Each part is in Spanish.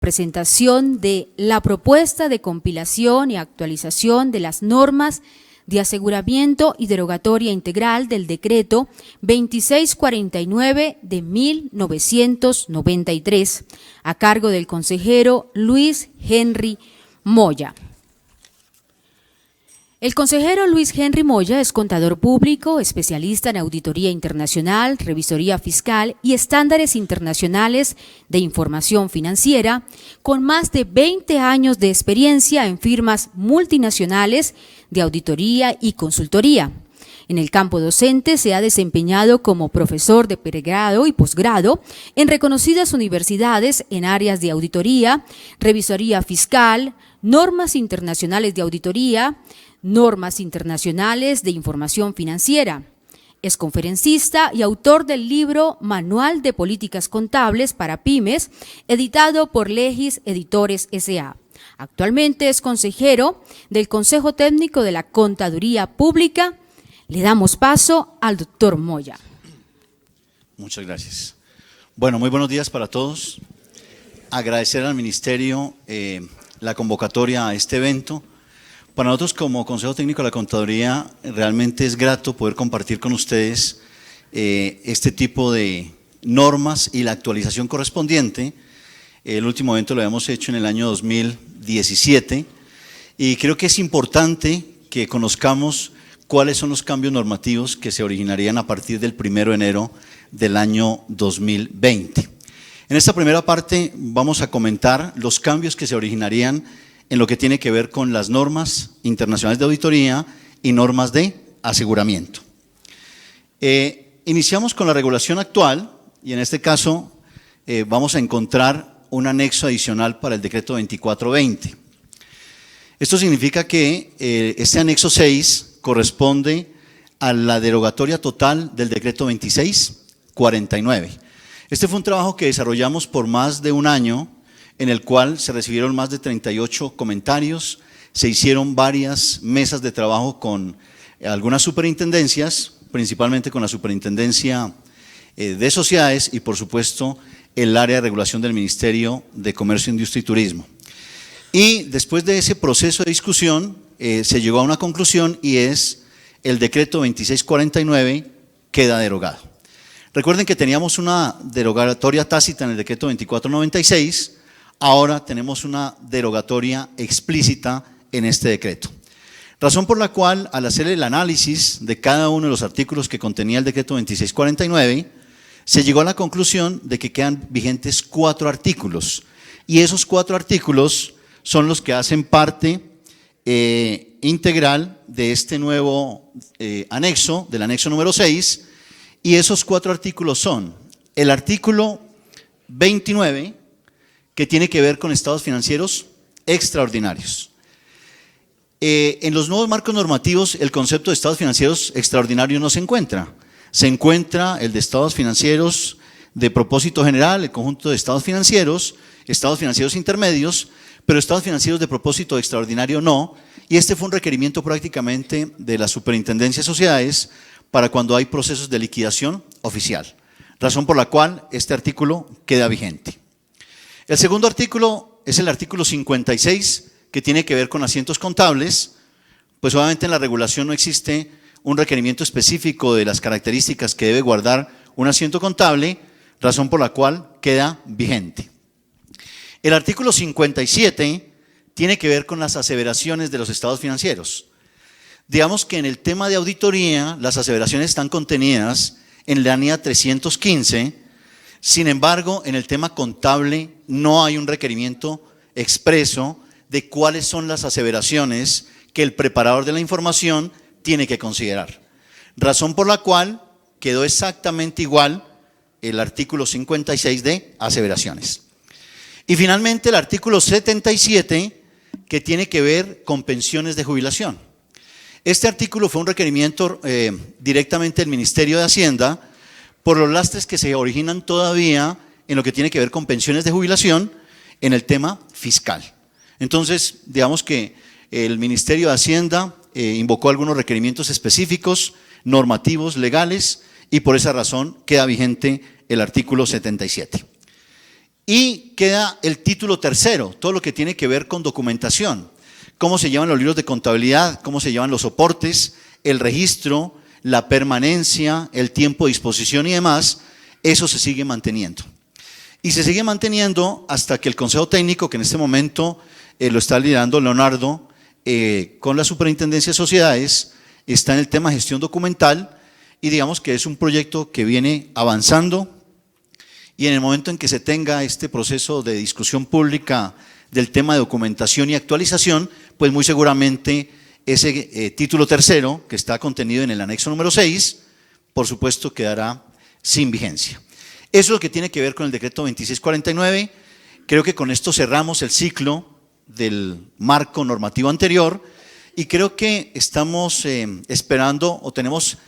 Presentación de la propuesta de compilación y actualización de las normas de aseguramiento y derogatoria integral del decreto 2649 de 1993, a cargo del consejero Luis Henry Moya. El consejero Luis Henry Moya es contador público, especialista en auditoría internacional, revisoría fiscal y estándares internacionales de información financiera, con más de 20 años de experiencia en firmas multinacionales de auditoría y consultoría. En el campo docente se ha desempeñado como profesor de pregrado y posgrado en reconocidas universidades en áreas de auditoría, revisoría fiscal, normas internacionales de auditoría, normas internacionales de información financiera. Es conferencista y autor del libro Manual de Políticas Contables para Pymes, editado por Legis Editores S.A. Actualmente es consejero del Consejo Técnico de la Contaduría Pública. Le damos paso al doctor Moya. Muchas gracias. Bueno, muy buenos días para todos. Agradecer al Ministerio la convocatoria a este evento. Para nosotros como Consejo Técnico de la Contaduría realmente es grato poder compartir con ustedes este tipo de normas y la actualización correspondiente. El último evento lo habíamos hecho en el año 2017 y creo que es importante que conozcamos cuáles son los cambios normativos que se originarían a partir del 1 de enero del año 2020. En esta primera parte vamos a comentar los cambios que se originarían en lo que tiene que ver con las normas internacionales de auditoría y normas de aseguramiento. Iniciamos con la regulación actual y en este caso vamos a encontrar un anexo adicional para el decreto 2420. Esto significa que este anexo 6 corresponde a la derogatoria total del decreto 2649. Este fue un trabajo que desarrollamos por más de un año, en el cual se recibieron más de 38 comentarios, se hicieron varias mesas de trabajo con algunas superintendencias, principalmente con la Superintendencia de Sociedades y por supuesto el área de regulación del Ministerio de Comercio, Industria y Turismo. Y después de ese proceso de discusión se llegó a una conclusión y es el decreto 2649 queda derogado. Recuerden que teníamos una derogatoria tácita en el decreto 2496, ahora tenemos una derogatoria explícita en este decreto. Razón por la cual, al hacer el análisis de cada uno de los artículos que contenía el decreto 2649, se llegó a la conclusión de que quedan vigentes 4 artículos. Y esos 4 artículos son los que hacen parte integral de este nuevo anexo, del anexo número 6. Y esos 4 artículos son el artículo 29, que tiene que ver con estados financieros extraordinarios. En los nuevos marcos normativos el concepto de estados financieros extraordinarios no se encuentra. Se encuentra el de estados financieros de propósito general, el conjunto de estados financieros intermedios, pero estados financieros de propósito extraordinario no, y este fue un requerimiento prácticamente de la Superintendencia de Sociedades para cuando hay procesos de liquidación oficial, razón por la cual este artículo queda vigente. El segundo artículo es el artículo 56, que tiene que ver con asientos contables. Pues obviamente en la regulación no existe un requerimiento específico de las características que debe guardar un asiento contable, razón por la cual queda vigente. El artículo 57 tiene que ver con las aseveraciones de los estados financieros. Digamos que en el tema de auditoría las aseveraciones están contenidas en la ANIA 315. Sin embargo, en el tema contable no hay un requerimiento expreso de cuáles son las aseveraciones que el preparador de la información tiene que considerar. Razón por la cual quedó exactamente igual el artículo 56 de aseveraciones. Y finalmente el artículo 77, que tiene que ver con pensiones de jubilación. Este artículo fue un requerimiento directamente del Ministerio de Hacienda por los lastres que se originan todavía en lo que tiene que ver con pensiones de jubilación en el tema fiscal. Entonces, digamos que el Ministerio de Hacienda invocó algunos requerimientos específicos, normativos, legales, y por esa razón queda vigente el artículo 77. Y queda el título tercero, todo lo que tiene que ver con documentación. Cómo se llevan los libros de contabilidad, cómo se llevan los soportes, el registro, la permanencia, el tiempo de disposición y demás, eso se sigue manteniendo. Y se sigue manteniendo hasta que el Consejo Técnico, que en este momento lo está liderando Leonardo, con la Superintendencia de Sociedades, está en el tema de gestión documental y digamos que es un proyecto que viene avanzando y en el momento en que se tenga este proceso de discusión pública del tema de documentación y actualización, pues muy seguramente ese título tercero que está contenido en el anexo número 6, por supuesto quedará sin vigencia. Eso es lo que tiene que ver con el decreto 2649. Creo que con esto cerramos el ciclo del marco normativo anterior y creo que estamos esperando o tenemos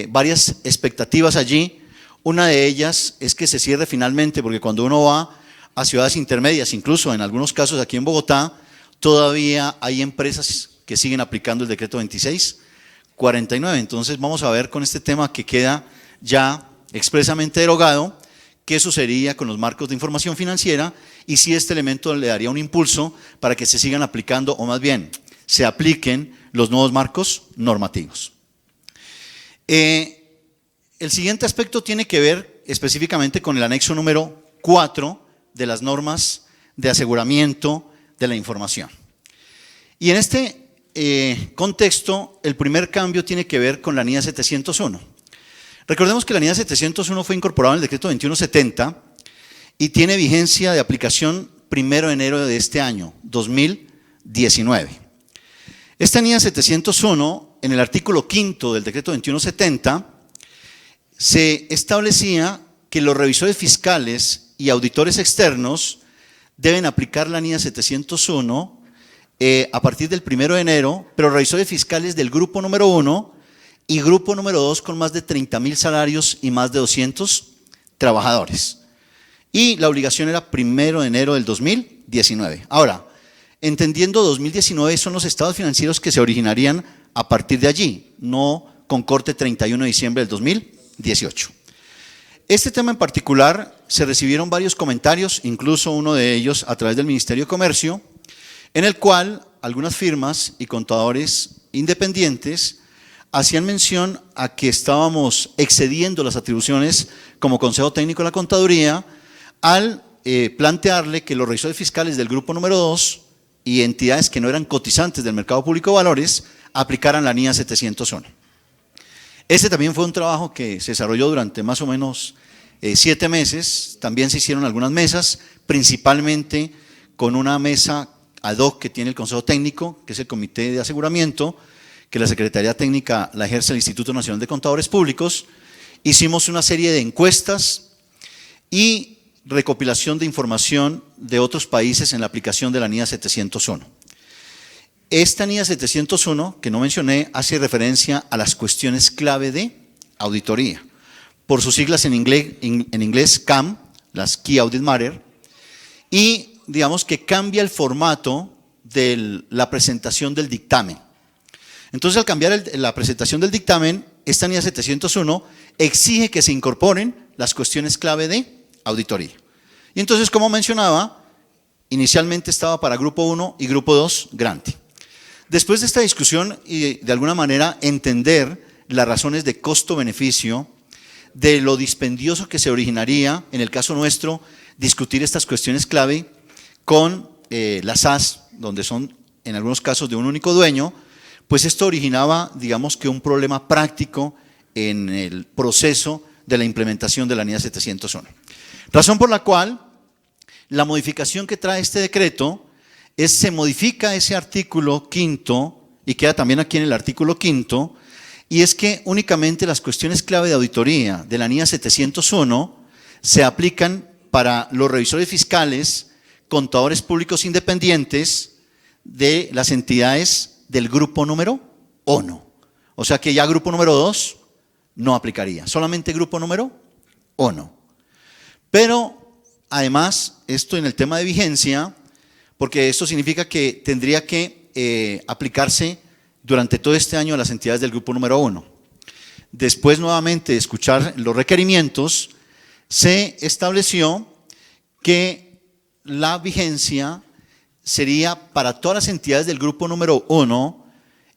varias expectativas allí. Una de ellas es que se cierre finalmente, porque cuando uno va a ciudades intermedias, incluso en algunos casos aquí en Bogotá, todavía hay empresas que siguen aplicando el decreto 2649. Entonces vamos a ver con este tema que queda ya expresamente derogado, qué sucedería con los marcos de información financiera y si este elemento le daría un impulso para que se sigan aplicando, o más bien, se apliquen los nuevos marcos normativos. El siguiente aspecto tiene que ver específicamente con el anexo número 4 de las normas de aseguramiento de la información. Y en este contexto, el primer cambio tiene que ver con la NIA 701. Recordemos que la NIA 701 fue incorporada en el decreto 2170 y tiene vigencia de aplicación 1 de enero de este año, 2019. Esta NIA 701, en el artículo 5 del decreto 2170, se establecía que los revisores fiscales y auditores externos deben aplicar la NIA 701 a partir del 1 de enero, pero revisores fiscales del grupo número 1 y grupo número 2 con más de 30.000 salarios y más de 200 trabajadores. Y la obligación era 1 de enero del 2019. Ahora, entendiendo 2019 son los estados financieros que se originarían a partir de allí, no con corte 31 de diciembre del 2018. Este tema en particular se recibieron varios comentarios, incluso uno de ellos a través del Ministerio de Comercio, en el cual algunas firmas y contadores independientes hacían mención a que estábamos excediendo las atribuciones como Consejo Técnico de la Contaduría al plantearle que los revisores fiscales del grupo número 2 y entidades que no eran cotizantes del mercado público de valores aplicaran la NIA 701. Este también fue un trabajo que se desarrolló durante más o menos 7 meses. También se hicieron algunas mesas, principalmente con una mesa ad hoc que tiene el Consejo Técnico, que es el Comité de Aseguramiento, que la Secretaría Técnica la ejerce el Instituto Nacional de Contadores Públicos. Hicimos una serie de encuestas y recopilación de información de otros países en la aplicación de la NIA 701. Esta NIA 701, que no mencioné, hace referencia a las cuestiones clave de auditoría, por sus siglas en inglés CAM, las Key Audit Matter, y digamos que cambia el formato de la presentación del dictamen. Entonces, al cambiar la presentación del dictamen, esta NIA 701 exige que se incorporen las cuestiones clave de auditoría. Y entonces, como mencionaba, inicialmente estaba para Grupo 1 y Grupo 2 Grante. Después de esta discusión y de alguna manera entender las razones de costo-beneficio, de lo dispendioso que se originaría, en el caso nuestro, discutir estas cuestiones clave con las SAS, donde son en algunos casos de un único dueño, pues esto originaba, digamos que un problema práctico en el proceso de la implementación de la NIA 701. Razón por la cual la modificación que trae este decreto se modifica ese artículo 5 y queda también aquí en el artículo 5, y es que únicamente las cuestiones clave de auditoría de la NIA 701 se aplican para los revisores fiscales, contadores públicos independientes de las entidades del grupo número 1. O sea que ya grupo número 2 no aplicaría, solamente grupo número 1. Pero además, esto en el tema de vigencia, porque esto significa que tendría que aplicarse durante todo este año a las entidades del grupo número 1. Después nuevamente de escuchar los requerimientos, se estableció que la vigencia sería para todas las entidades del grupo número 1,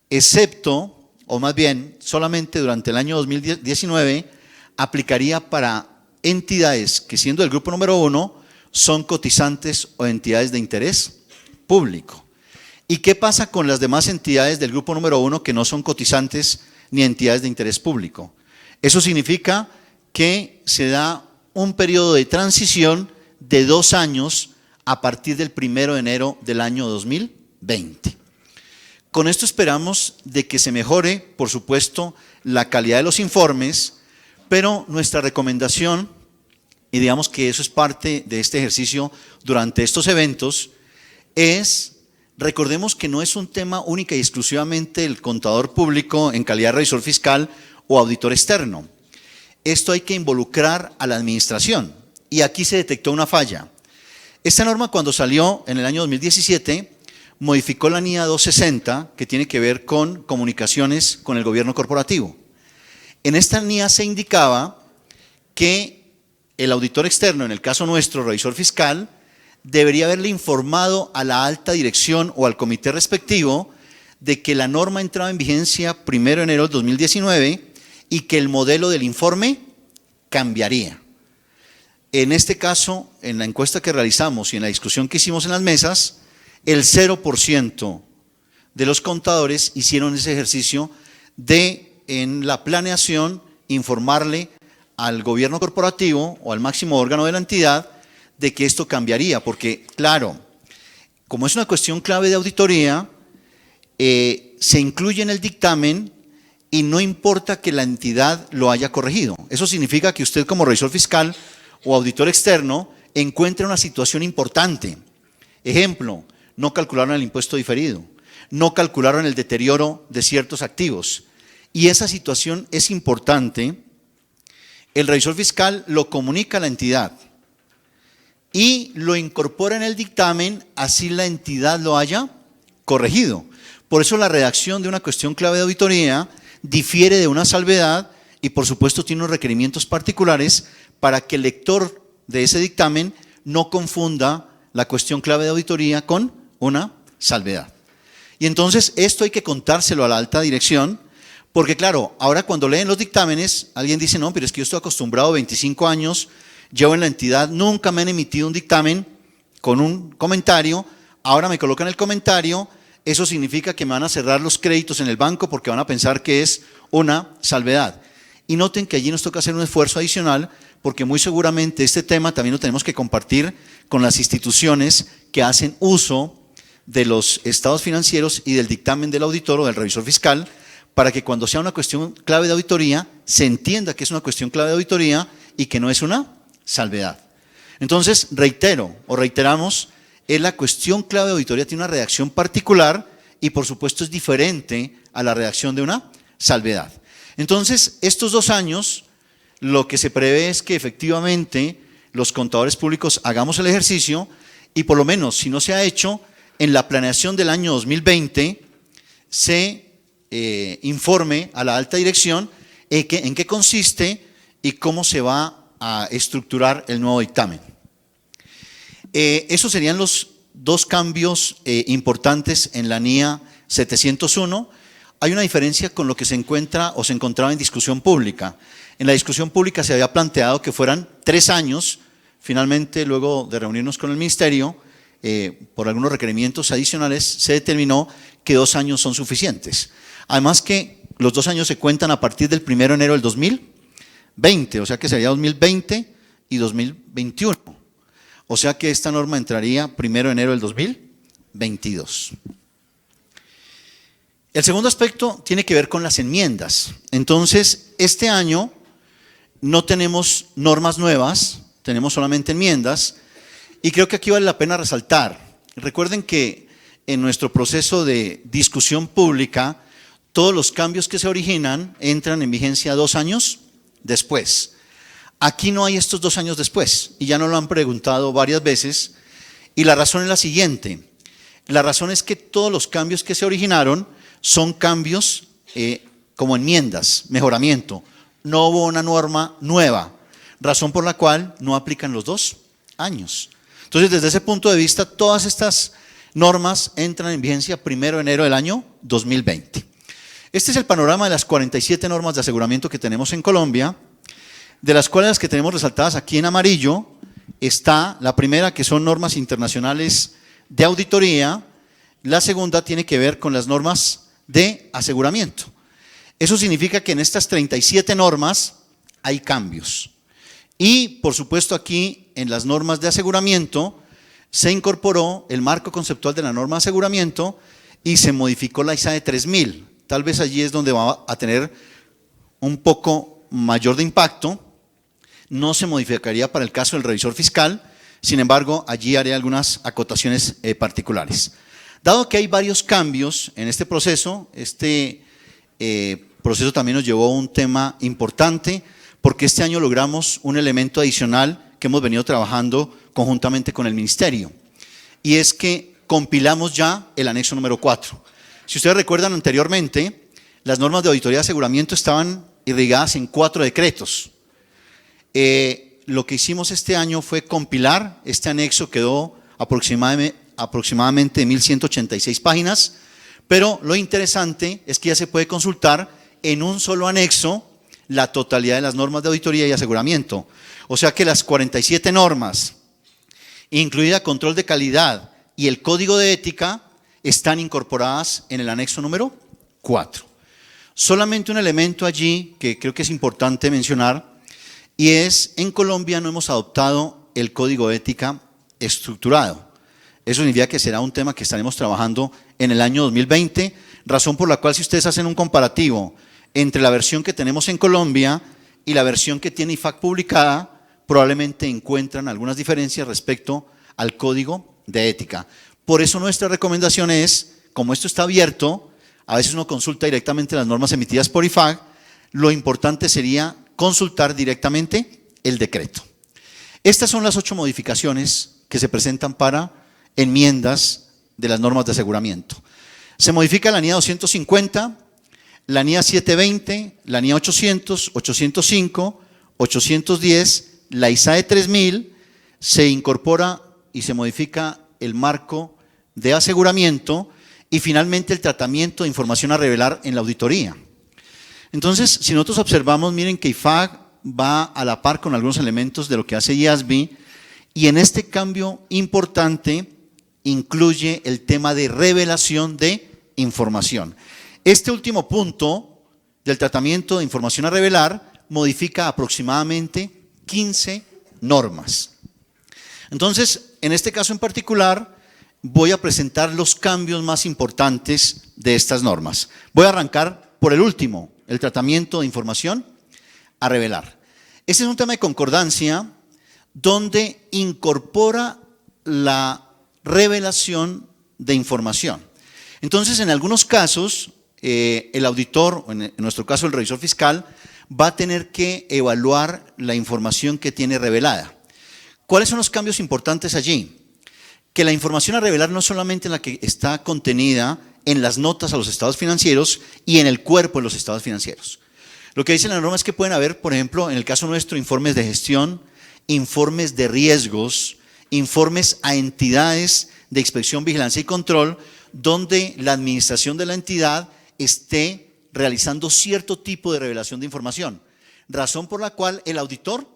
excepto, o más bien, solamente durante el año 2019, aplicaría para entidades que, siendo del grupo número 1, son cotizantes o entidades de interés público. ¿Y qué pasa con las demás entidades del grupo número 1 que no son cotizantes ni entidades de interés público? Eso significa que se da un periodo de transición de 2 años a partir del 1 de enero del año 2020. Con esto esperamos de que se mejore, por supuesto, la calidad de los informes, pero nuestra recomendación, y digamos que eso es parte de este ejercicio durante estos eventos, es, recordemos que no es un tema única y exclusivamente el contador público en calidad de revisor fiscal o auditor externo. Esto hay que involucrar a la administración, y aquí se detectó una falla. Esta norma, cuando salió en el año 2017, modificó la NIA 260, que tiene que ver con comunicaciones con el gobierno corporativo. En esta NIA se indicaba que el auditor externo, en el caso nuestro, revisor fiscal, debería haberle informado a la alta dirección o al comité respectivo de que la norma entraba en vigencia 1 de enero del 2019 y que el modelo del informe cambiaría. En este caso, en la encuesta que realizamos y en la discusión que hicimos en las mesas, el 0% de los contadores hicieron ese ejercicio de, en la planeación, informarle al gobierno corporativo o al máximo órgano de la entidad de que esto cambiaría, porque claro, como es una cuestión clave de auditoría, se incluye en el dictamen y no importa que la entidad lo haya corregido. Eso significa que usted, como revisor fiscal o auditor externo, encuentra una situación importante. Ejemplo, no calcularon el impuesto diferido, no calcularon el deterioro de ciertos activos, y esa situación es importante. El revisor fiscal lo comunica a la entidad y lo incorpora en el dictamen, así la entidad lo haya corregido. Por eso la redacción de una cuestión clave de auditoría difiere de una salvedad y por supuesto tiene unos requerimientos particulares para que el lector de ese dictamen no confunda la cuestión clave de auditoría con una salvedad. Y entonces esto hay que contárselo a la alta dirección, porque claro, ahora cuando leen los dictámenes, alguien dice, no, pero es que yo estoy acostumbrado 25 años, llevo en la entidad, nunca me han emitido un dictamen con un comentario, ahora me colocan el comentario, eso significa que me van a cerrar los créditos en el banco porque van a pensar que es una salvedad. Y noten que allí nos toca hacer un esfuerzo adicional, porque muy seguramente este tema también lo tenemos que compartir con las instituciones que hacen uso de los estados financieros y del dictamen del auditor o del revisor fiscal, para que cuando sea una cuestión clave de auditoría, se entienda que es una cuestión clave de auditoría y que no es una salvedad. Entonces, reiteramos, la cuestión clave de auditoría tiene una redacción particular y por supuesto es diferente a la redacción de una salvedad. Entonces, estos 2 años, lo que se prevé es que efectivamente los contadores públicos hagamos el ejercicio y por lo menos, si no se ha hecho, en la planeación del año 2020 se informe a la alta dirección en qué consiste y cómo se va a estructurar el nuevo dictamen. Esos serían los 2 cambios importantes en la NIA 701. Hay una diferencia con lo que se encuentra o se encontraba en discusión pública. En la discusión pública se había planteado que fueran 3 años, finalmente luego de reunirnos con el ministerio, por algunos requerimientos adicionales, se determinó que 2 años son suficientes. Además que los 2 años se cuentan a partir del 1 de enero del 2020, o sea que sería 2020 y 2021. O sea que esta norma entraría 1 de enero del 2022. El segundo aspecto tiene que ver con las enmiendas. Entonces, este año no tenemos normas nuevas, tenemos solamente enmiendas, y creo que aquí vale la pena resaltar. Recuerden que en nuestro proceso de discusión pública, todos los cambios que se originan entran en vigencia 2 años después. Aquí no hay estos 2 años después, y ya nos lo han preguntado varias veces, y la razón es la siguiente. La razón es que todos los cambios que se originaron son cambios como enmiendas, mejoramiento. No hubo una norma nueva, razón por la cual no aplican los 2 años. Entonces, desde ese punto de vista, todas estas normas entran en vigencia 1 de enero del año 2020. Este es el panorama de las 47 normas de aseguramiento que tenemos en Colombia, de las cuales las que tenemos resaltadas aquí en amarillo está la primera, que son normas internacionales de auditoría. La segunda tiene que ver con las normas de aseguramiento. Eso significa que en estas 37 normas hay cambios. Y, por supuesto, aquí en las normas de aseguramiento se incorporó el marco conceptual de la norma de aseguramiento y se modificó la ISAE 3000. Tal vez allí es donde va a tener un poco mayor de impacto. No se modificaría para el caso del revisor fiscal, sin embargo, allí haré algunas acotaciones particulares. Dado que hay varios cambios en este proceso también nos llevó a un tema importante, porque este año logramos un elemento adicional que hemos venido trabajando conjuntamente con el Ministerio, y es que compilamos ya el anexo número 4. Si ustedes recuerdan anteriormente, las normas de auditoría de aseguramiento estaban irrigadas en 4 decretos. Lo que hicimos este año fue compilar, este anexo quedó aproximadamente 1186 páginas, pero lo interesante es que ya se puede consultar en un solo anexo la totalidad de las normas de auditoría y aseguramiento. O sea que las 47 normas, incluida control de calidad y el código de ética, están incorporadas en el anexo número 4. Solamente un elemento allí que creo que es importante mencionar, y es: en Colombia no hemos adoptado el código de ética estructurado. Eso significa que será un tema que estaremos trabajando en el año 2020, razón por la cual, si ustedes hacen un comparativo entre la versión que tenemos en Colombia y la versión que tiene IFAC publicada, probablemente encuentran algunas diferencias respecto al código de ética. Por eso nuestra recomendación es, como esto está abierto, a veces uno consulta directamente las normas emitidas por IFAC, lo importante sería consultar directamente el decreto. Estas son las 8 modificaciones que se presentan para enmiendas de las normas de aseguramiento. Se modifica la NIA 250, la NIA 720, la NIA 800, 805, 810, la ISAE 3000, se incorpora y se modifica el marco de aseguramiento y finalmente el tratamiento de información a revelar en la auditoría. Entonces, si nosotros observamos, miren que IFAC va a la par con algunos elementos de lo que hace IASB, y en este cambio importante incluye el tema de revelación de información. Este último punto del tratamiento de información a revelar modifica aproximadamente 15 normas. Entonces, en este caso en particular, voy a presentar los cambios más importantes de estas normas. Voy a arrancar por el último, el tratamiento de información a revelar. Este es un tema de concordancia donde incorpora la revelación de información. Entonces, en algunos casos, el auditor, o en nuestro caso el revisor fiscal, va a tener que evaluar la información que tiene revelada. ¿Cuáles son los cambios importantes allí? Que la información a revelar no solamente en la que está contenida en las notas a los estados financieros y en el cuerpo de los estados financieros. Lo que dice la norma es que pueden haber, por ejemplo, en el caso nuestro, informes de gestión, informes de riesgos, informes a entidades de inspección, vigilancia y control, donde la administración de la entidad esté realizando cierto tipo de revelación de información, razón por la cual el auditor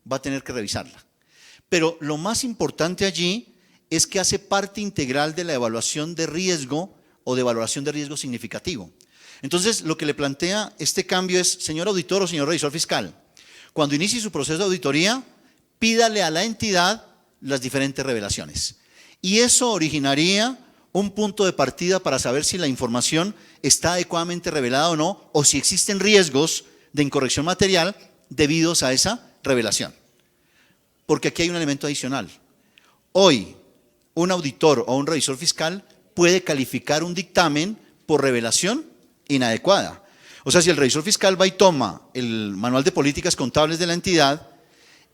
va a tener que revisarla. Pero lo más importante allí es que hace parte integral de la evaluación de riesgo o de valoración de riesgo significativo. Entonces, lo que le plantea este cambio es: señor auditor o señor revisor fiscal, cuando inicie su proceso de auditoría, pídale a la entidad las diferentes revelaciones. Y eso originaría un punto de partida para saber si la información está adecuadamente revelada o no, o si existen riesgos de incorrección material debidos a esa revelación. Porque aquí hay un elemento adicional. Hoy, un auditor o un revisor fiscal puede calificar un dictamen por revelación inadecuada. O sea, si el revisor fiscal va y toma el manual de políticas contables de la entidad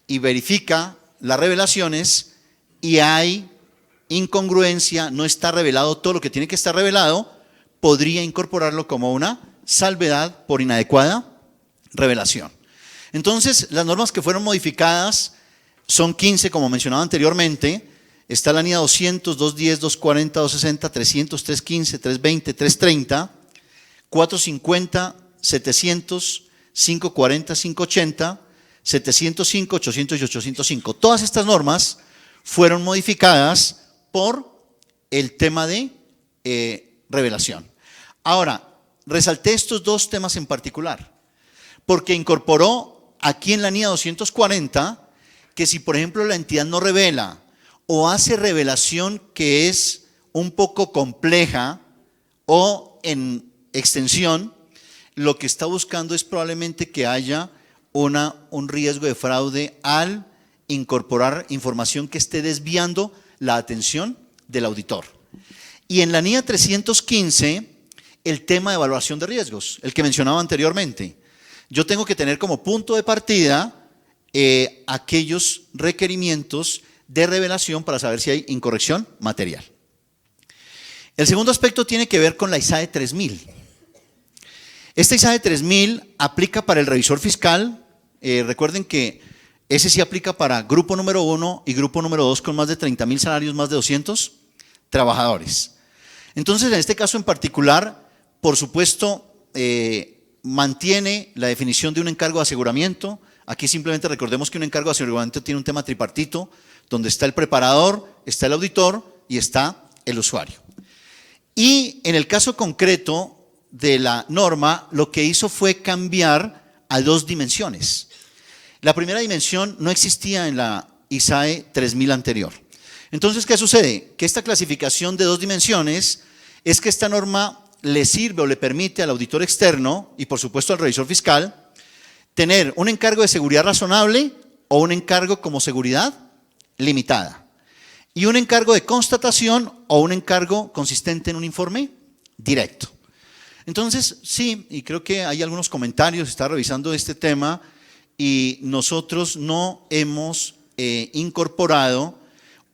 y verifica las revelaciones y hay incongruencia, no está revelado todo lo que tiene que estar revelado, podría incorporarlo como una salvedad por inadecuada revelación. Entonces, las normas que fueron modificadas son 15, como mencionaba anteriormente. está la NIA 200, 210, 240, 260, 300, 315, 320, 330, 450, 700, 540, 580, 705, 800 y 805. Todas estas normas fueron modificadas por el tema de revelación. Ahora, resalté estos dos temas en particular, porque incorporó aquí en la NIA 240 que si, por ejemplo, la entidad no revela o hace revelación que es un poco compleja o en extensión, lo que está buscando es probablemente que haya un riesgo de fraude al incorporar información que esté desviando la atención del auditor. Y en la NIA 315, el tema de evaluación de riesgos, el que mencionaba anteriormente. Yo tengo que tener como punto de partida aquellos requerimientos de revelación para saber si hay incorrección material. El segundo aspecto tiene que ver con la ISAE 3000. Esta ISAE 3000 aplica para el revisor fiscal. Recuerden que ese sí aplica para grupo número 1 y grupo número 2 con más de 30.000 salarios, más de 200 trabajadores. Entonces, en este caso en particular, por supuesto, mantiene la definición de un encargo de aseguramiento. Aquí simplemente recordemos que un encargo de aseguramiento tiene un tema tripartito, donde está el preparador, está el auditor y está el usuario. Y en el caso concreto de la norma, lo que hizo fue cambiar a dos dimensiones. La primera dimensión no existía en la ISAE 3000 anterior. Entonces, ¿qué sucede? Que esta clasificación de dos dimensiones es que esta norma le sirve o le permite al auditor externo y por supuesto al revisor fiscal tener un encargo de seguridad razonable o un encargo como seguridad limitada y un encargo de constatación o un encargo consistente en un informe directo. Entonces, sí, y creo que hay algunos comentarios, está revisando este tema y nosotros no hemos incorporado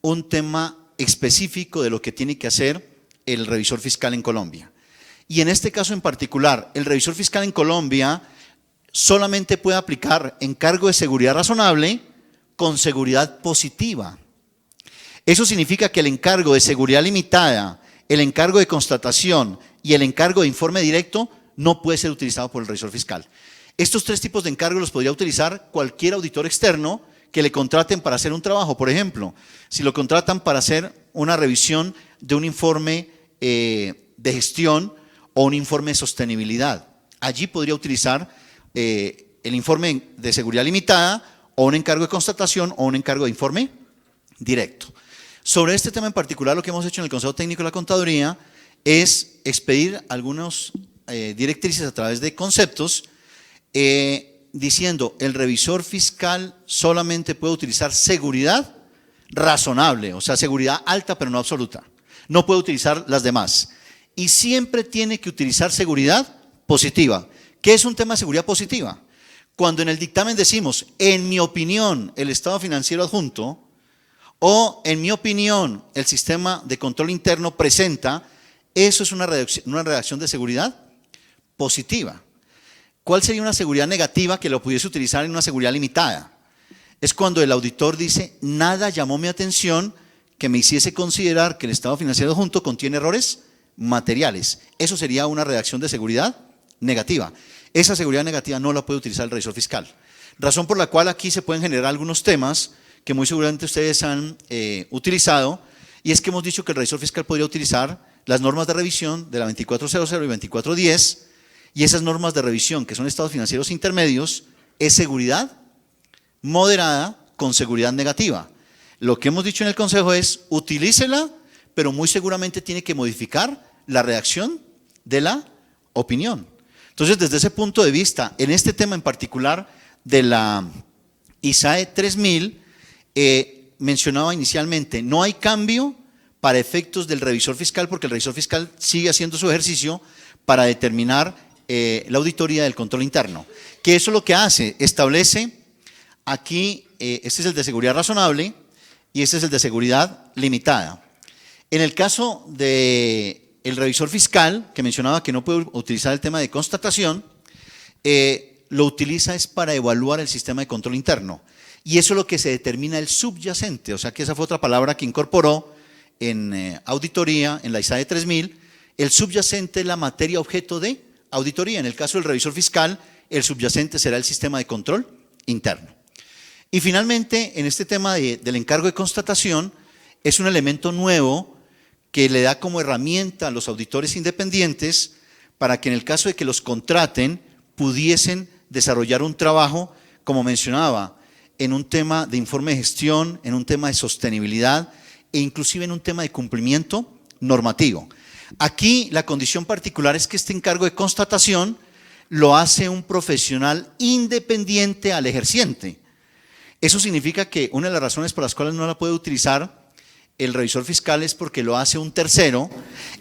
un tema específico de lo que tiene que hacer el revisor fiscal en Colombia. Y en este caso en particular, el revisor fiscal en Colombia solamente puede aplicar encargo de seguridad razonable con seguridad positiva. Eso significa que el encargo de seguridad limitada, el encargo de constatación y el encargo de informe directo no puede ser utilizado por el revisor fiscal. Estos tres tipos de encargos los podría utilizar cualquier auditor externo que le contraten para hacer un trabajo. Por ejemplo, si lo contratan para hacer una revisión de un informe de gestión o un informe de sostenibilidad, allí podría utilizar el informe de seguridad limitada o un encargo de constatación o un encargo de informe directo. Sobre este tema en particular, lo que hemos hecho en el Consejo Técnico de la Contaduría es expedir algunos directrices a través de conceptos diciendo el revisor fiscal solamente puede utilizar seguridad razonable, o sea, seguridad alta pero no absoluta. No puede utilizar las demás. Y siempre tiene que utilizar seguridad positiva. ¿Qué es un tema de seguridad positiva? Cuando en el dictamen decimos, en mi opinión, el estado financiero adjunto, o en mi opinión, el sistema de control interno presenta, eso es una redacción de seguridad positiva. ¿Cuál sería una seguridad negativa que lo pudiese utilizar en una seguridad limitada? Es cuando el auditor dice, nada llamó mi atención que me hiciese considerar que el estado financiero adjunto contiene errores materiales. Eso sería una redacción de seguridad negativa. Esa seguridad negativa no la puede utilizar el revisor fiscal. Razón por la cual aquí se pueden generar algunos temas que muy seguramente ustedes han utilizado, y es que hemos dicho que el revisor fiscal podría utilizar las normas de revisión de la 2400 y 2410, y esas normas de revisión, que son estados financieros intermedios, es seguridad moderada con seguridad negativa. Lo que hemos dicho en el Consejo es, utilícela, pero muy seguramente tiene que modificar la redacción de la opinión. Entonces, desde ese punto de vista, en este tema en particular de la ISAE 3000, mencionaba inicialmente, no hay cambio para efectos del revisor fiscal, porque el revisor fiscal sigue haciendo su ejercicio para determinar la auditoría del control interno. Que eso lo que hace, establece aquí, este es el de seguridad razonable y este es el de seguridad limitada. En el caso del revisor fiscal, que mencionaba que no puede utilizar el tema de constatación, lo utiliza es para evaluar el sistema de control interno. y eso es lo que se determina el subyacente, o sea que esa fue otra palabra que incorporó en auditoría, en la ISAE 3000, el subyacente es la materia objeto de auditoría. En el caso del revisor fiscal, el subyacente será el sistema de control interno. Y finalmente, en este tema del encargo de constatación, es un elemento nuevo que le da como herramienta a los auditores independientes para que en el caso de que los contraten pudiesen desarrollar un trabajo, como mencionaba, en un tema de informe de gestión, en un tema de sostenibilidad e inclusive en un tema de cumplimiento normativo. Aquí la condición particular es que este encargo de constatación lo hace un profesional independiente al ejerciente. Eso significa que una de las razones por las cuales no la puede utilizar el revisor fiscal es porque lo hace un tercero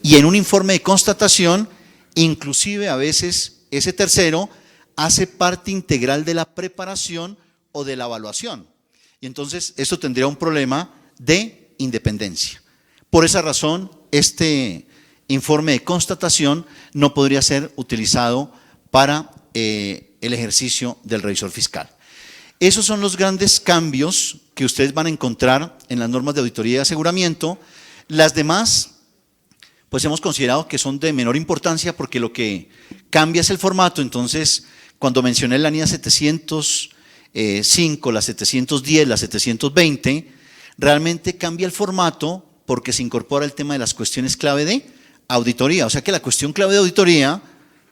y en un informe de constatación, inclusive a veces ese tercero hace parte integral de la preparación o de la evaluación. Y entonces esto tendría un problema de independencia. Por esa razón, este informe de constatación no podría ser utilizado para el ejercicio del revisor fiscal. Esos son los grandes cambios que ustedes van a encontrar en las normas de auditoría y aseguramiento. Las demás, pues hemos considerado que son de menor importancia porque lo que cambia es el formato. Entonces, cuando mencioné la NIA 705, la 710, la 720, realmente cambia el formato porque se incorpora el tema de las cuestiones clave de auditoría. O sea que la cuestión clave de auditoría,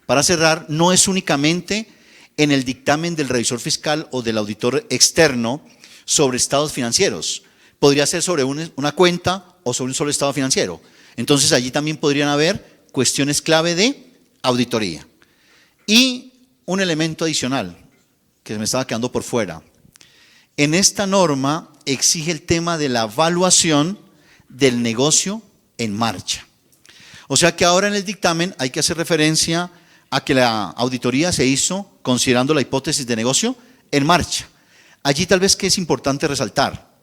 para cerrar, no es únicamente en el dictamen del revisor fiscal o del auditor externo sobre estados financieros. Podría ser sobre una cuenta o sobre un solo estado financiero. Entonces allí también podrían haber cuestiones clave de auditoría. Y un elemento adicional que me estaba quedando por fuera. En esta norma exige el tema de la evaluación del negocio en marcha. O sea que ahora en el dictamen hay que hacer referencia a que la auditoría se hizo considerando la hipótesis de negocio en marcha. Allí tal vez que es importante resaltar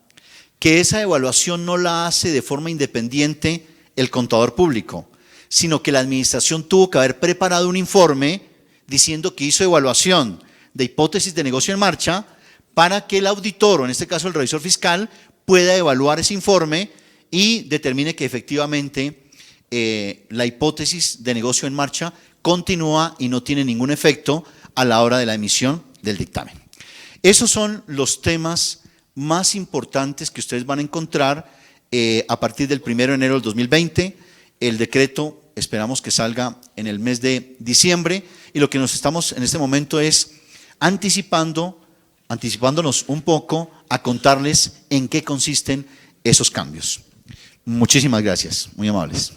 que esa evaluación no la hace de forma independiente el contador público, sino que la administración tuvo que haber preparado un informe diciendo que hizo evaluación de hipótesis de negocio en marcha para que el auditor, o en este caso el revisor fiscal, pueda evaluar ese informe y determine que efectivamente la hipótesis de negocio en marcha continúa y no tiene ningún efecto a la hora de la emisión del dictamen. Esos son los temas más importantes que ustedes van a encontrar a partir del 1 de enero del 2020. El decreto esperamos que salga en el mes de diciembre y lo que nos estamos en este momento es anticipándonos un poco a contarles en qué consisten esos cambios. Muchísimas gracias, muy amables.